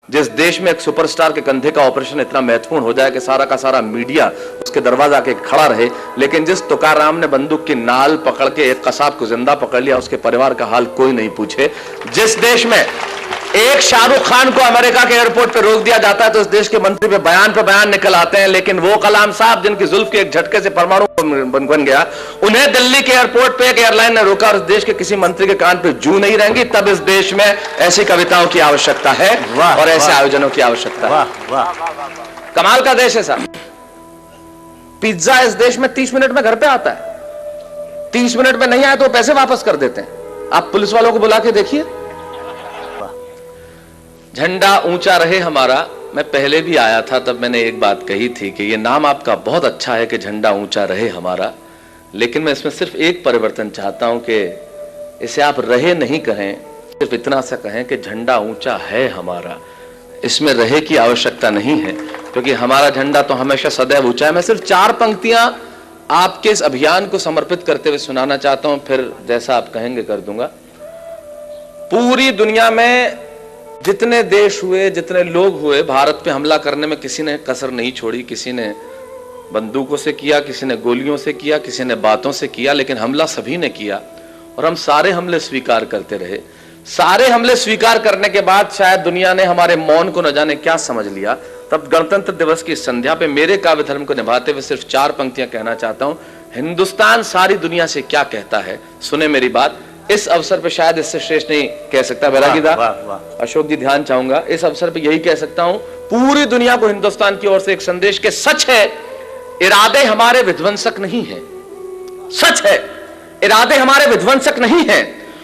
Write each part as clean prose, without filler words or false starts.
जिस देश में एक सुपरस्टार के कंधे का ऑपरेशन इतना महत्वपूर्ण हो जाए कि सारा का सारा मीडिया उसके दरवाजा के खड़ा रहे, लेकिन जिस तुकाराम ने बंदूक की नाल पकड़ के एक कसाब को जिंदा पकड़ लिया, उसके परिवार का हाल कोई नहीं पूछे। जिस देश में एक शाहरुख खान को अमेरिका के एयरपोर्ट पे रोक दिया जाता है तो इस देश के मंत्री पे बयान निकल आते हैं, लेकिन वो कलाम साहब जिनकी जुल्फ के एक झटके से परमाणु बन गया, उन्हें दिल्ली के एयरपोर्ट पे एक एयरलाइन ने रोका और इस देश के किसी मंत्री के कान पे जू नहीं रहेंगी। तब इस देश में ऐसी कविताओं की आवश्यकता है और ऐसे आयोजनों की आवश्यकता है। कमाल का देश है साहब। पिज्जा इस देश में 30 मिनट में घर पे आता है, 30 मिनट में नहीं आया तो पैसे वापस कर देते हैं। आप पुलिस वालों को बुला के देखिए। झंडा ऊंचा रहे हमारा, मैं पहले भी आया था तब मैंने एक बात कही थी कि ये नाम आपका बहुत अच्छा है कि झंडा ऊंचा रहे हमारा, लेकिन मैं इसमें सिर्फ एक परिवर्तन चाहता हूं कि इसे आप रहे नहीं कहें, सिर्फ इतना सा कहें कि झंडा ऊंचा है हमारा। इसमें रहे की आवश्यकता नहीं है, क्योंकि हमारा झंडा तो हमेशा सदैव ऊंचा है। मैं सिर्फ 4 पंक्तियां आपके इस अभियान को समर्पित करते हुए सुनाना चाहता हूं, फिर जैसा आप कहेंगे कर दूंगा। पूरी दुनिया में जितने देश हुए, जितने लोग हुए, भारत पे हमला करने में किसी ने कसर नहीं छोड़ी। किसी ने बंदूकों से किया, किसी ने गोलियों से किया, किसी ने बातों से किया, लेकिन हमला सभी ने किया और हम सारे हमले स्वीकार करते रहे। सारे हमले स्वीकार करने के बाद शायद दुनिया ने हमारे मौन को न जाने क्या समझ लिया। तब गणतंत्र दिवस की संध्या पे मेरे काव्य धर्म को निभाते हुए सिर्फ 4 पंक्तियां कहना चाहता हूं। हिंदुस्तान सारी दुनिया से क्या कहता है, सुने मेरी बात। इस अवसर पे शायद इससे श्रेष्ठ नहीं कह सकता। बैरागीदा अशोक जी ध्यान चाहूंगा, इस अवसर पे यही कह सकता हूं, पूरी दुनिया को हिंदुस्तान की ओर से एक संदेश के सच है इरादे हमारे विध्वंसक नहीं है। सच है इरादे हमारे विध्वंसक नहीं है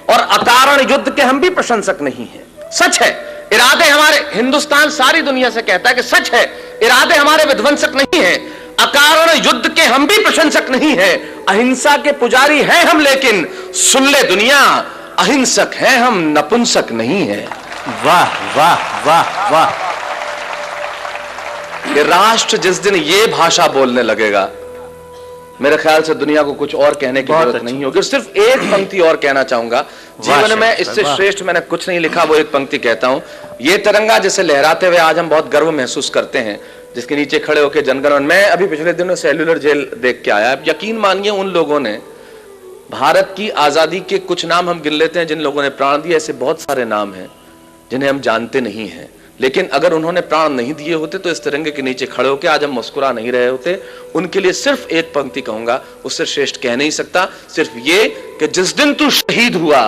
और अकारण युद्ध के हम भी प्रशंसक नहीं है। सच है इरादे हमारे, हिंदुस्तान सारी दुनिया से कहता है कि सच है इरादे हमारे विध्वंसक नहीं है, अकारण युद्ध के हम भी प्रशंसक नहीं है। अहिंसा के पुजारी हैं हम, लेकिन सुन ले दुनिया अहिंसक हैं हम, नपुंसक नहीं है। वाह वाह वाह वाह। ये राष्ट्र जिस दिन ये भाषा बोलने लगेगा, मेरे ख्याल से दुनिया को कुछ और कहने की जरूरत नहीं होगी। सिर्फ एक पंक्ति और कहना चाहूंगा। जीवन में इससे श्रेष्ठ मैंने कुछ नहीं लिखा, वो एक पंक्ति कहता हूं। ये तिरंगा जिसे लहराते हुए आज हम बहुत गर्व महसूस करते हैं, जिसके नीचे खड़े होकर जनगणमन, मैं अभी पिछले दिनों सेल्यूलर जेल देख के आया। यकीन मानिए उन लोगों ने भारत की आजादी के कुछ नाम हम गिन लेते हैं जिन लोगों ने प्राण दिए, ऐसे बहुत सारे नाम हैं जिन्हें हम जानते नहीं हैं, लेकिन अगर उन्होंने प्राण नहीं दिए होते तो इस तिरंगे के नीचे खड़े होकर आज हम मुस्कुरा नहीं रहे होते। उनके लिए सिर्फ एक पंक्ति कहूंगा, उससे श्रेष्ठ कह नहीं सकता। सिर्फ ये कि जिस दिन तू शहीद हुआ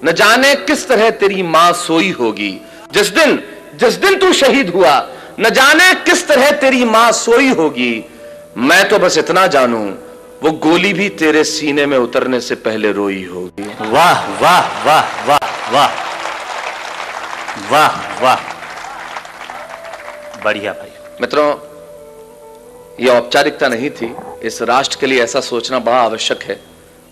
न जाने किस तरह तेरी मां सोई होगी। जिस दिन तू शहीद हुआ न जाने किस तरह तेरी मां सोई होगी। मैं तो बस इतना जानूं वो गोली भी तेरे सीने में उतरने से पहले रोई होगी। वाह वाह वाह वाह वाह वाह वाह, बढ़िया भाई। मित्रों, यह औपचारिकता नहीं थी, इस राष्ट्र के लिए ऐसा सोचना बड़ा आवश्यक है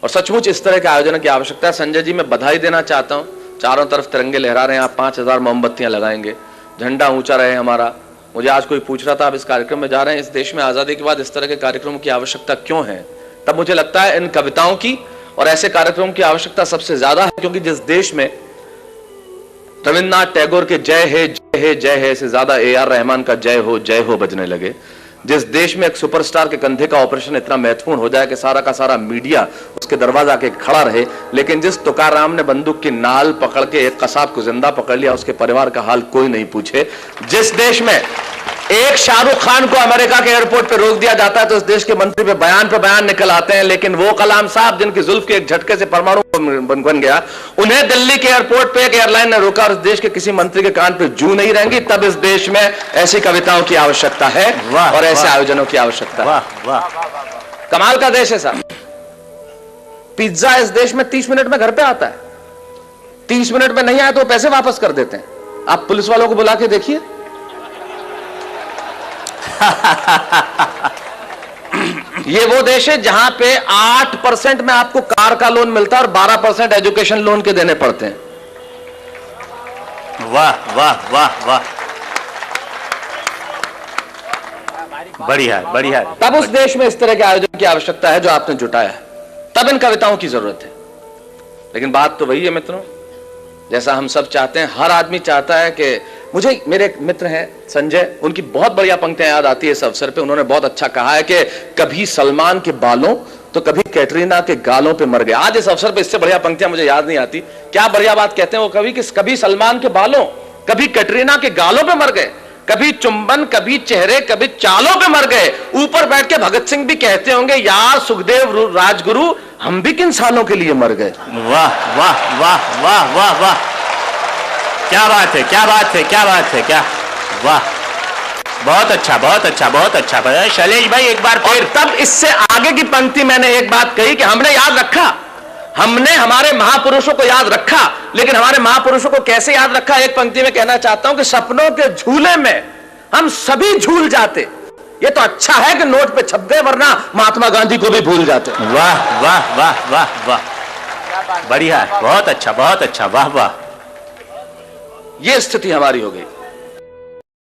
और सचमुच इस तरह के आयोजन की आवश्यकता है। संजय जी, मैं बधाई देना चाहता हूं। चारों तरफ तिरंगे लहरा रहे हैं, आप 5000 मोमबत्तियां लगाएंगे, झंडा ऊंचा रहे हमारा। मुझे आज कोई पूछ रहा था आप इस कार्यक्रम में जा रहे हैं, इस देश में आजादी के बाद इस तरह के कार्यक्रमों की आवश्यकता क्यों है? तब मुझे लगता है इन कविताओं की और ऐसे कार्यक्रमों की आवश्यकता सबसे ज्यादा है, क्योंकि जिस देश में रविन्द्रनाथ टैगोर के जय है जय है जय है से ज्यादा AR रहमान का जय हो बजने लगे, जिस देश में एक सुपरस्टार के कंधे का ऑपरेशन इतना महत्वपूर्ण हो जाए कि सारा का सारा मीडिया उसके दरवाजा के खड़ा रहे, लेकिन जिस तुकाराम ने बंदूक की नाल पकड़ के एक कसाब को जिंदा पकड़ लिया, उसके परिवार का हाल कोई नहीं पूछे। जिस देश में एक शाहरुख खान को अमेरिका के एयरपोर्ट पे रोक दिया जाता है तो इस देश के मंत्री पे बयान निकल आते हैं, लेकिन वो कलाम साहब जिनकी जुल्फ के एक झटके से परमाणु बन गया, उन्हें दिल्ली के एयरपोर्ट पे एक एयरलाइन ने रोका और इस देश के किसी मंत्री के कान पे जू नहीं रहेंगी। तब इस देश में ऐसी कविताओं की आवश्यकता है और ऐसे आयोजनों की आवश्यकता है। कमाल का देश है साहब। पिज्जा इस देश में 30 मिनट में घर पे आता है, 30 मिनट में नहीं आया तो पैसे वापस कर देते हैं। आप पुलिस वालों को बुला के देखिए। ये वो देश है जहां पे 8% में आपको कार का लोन मिलता है और 12% एजुकेशन लोन के देने पड़ते हैं। वाह वाह वाह वाह, बढ़िया बढ़िया। तब उस देश में इस तरह के आयोजन की आवश्यकता है जो आपने जुटाया है, तब इन कविताओं की जरूरत है। लेकिन बात तो वही है मित्रों, जैसा हम सब चाहते हैं, हर आदमी चाहता है कि मुझे मेरे एक मित्र हैं संजय, उनकी बहुत बढ़िया पंक्तियां याद आती है इस अवसर पे। उन्होंने बहुत अच्छा कहा है कि कभी सलमान के बालों तो कभी कैटरीना के गालों पे मर गए। आज इस अवसर पे इससे बढ़िया पंक्तियां मुझे याद नहीं आती। क्या बढ़िया बात कहते हैं वो कवि कि कभी सलमान के बालों कभी कैटरीना के गालों पे मर गए, कभी चुंबन कभी चेहरे कभी चालों पे मर गए। ऊपर बैठ के भगत सिंह भी कहते होंगे यार सुखदेव राजगुरु हम भी किन सालों के लिए मर गए। वाह वाह वाह वाह वाह वाह, क्या बात है, क्या बात है, क्या बात है, क्या वाह, बहुत अच्छा बहुत अच्छा बहुत अच्छा। शैलेश भाई एक बार और तब इससे आगे की पंक्ति मैंने एक बात कही कि हमने याद रखा, हमने हमारे महापुरुषों को याद रखा, लेकिन हमारे महापुरुषों को कैसे याद रखा। एक पंक्ति में कहना चाहता हूं कि सपनों के झूले में हम सभी झूल जाते। ये तो अच्छा है कि नोट पे छप गए, वरना महात्मा गांधी को भी भूल जाते। वाह वाह वाह वाह वाह, बढ़िया, बहुत अच्छा बहुत अच्छा, वाह वाह। ये स्थिति हमारी हो गई।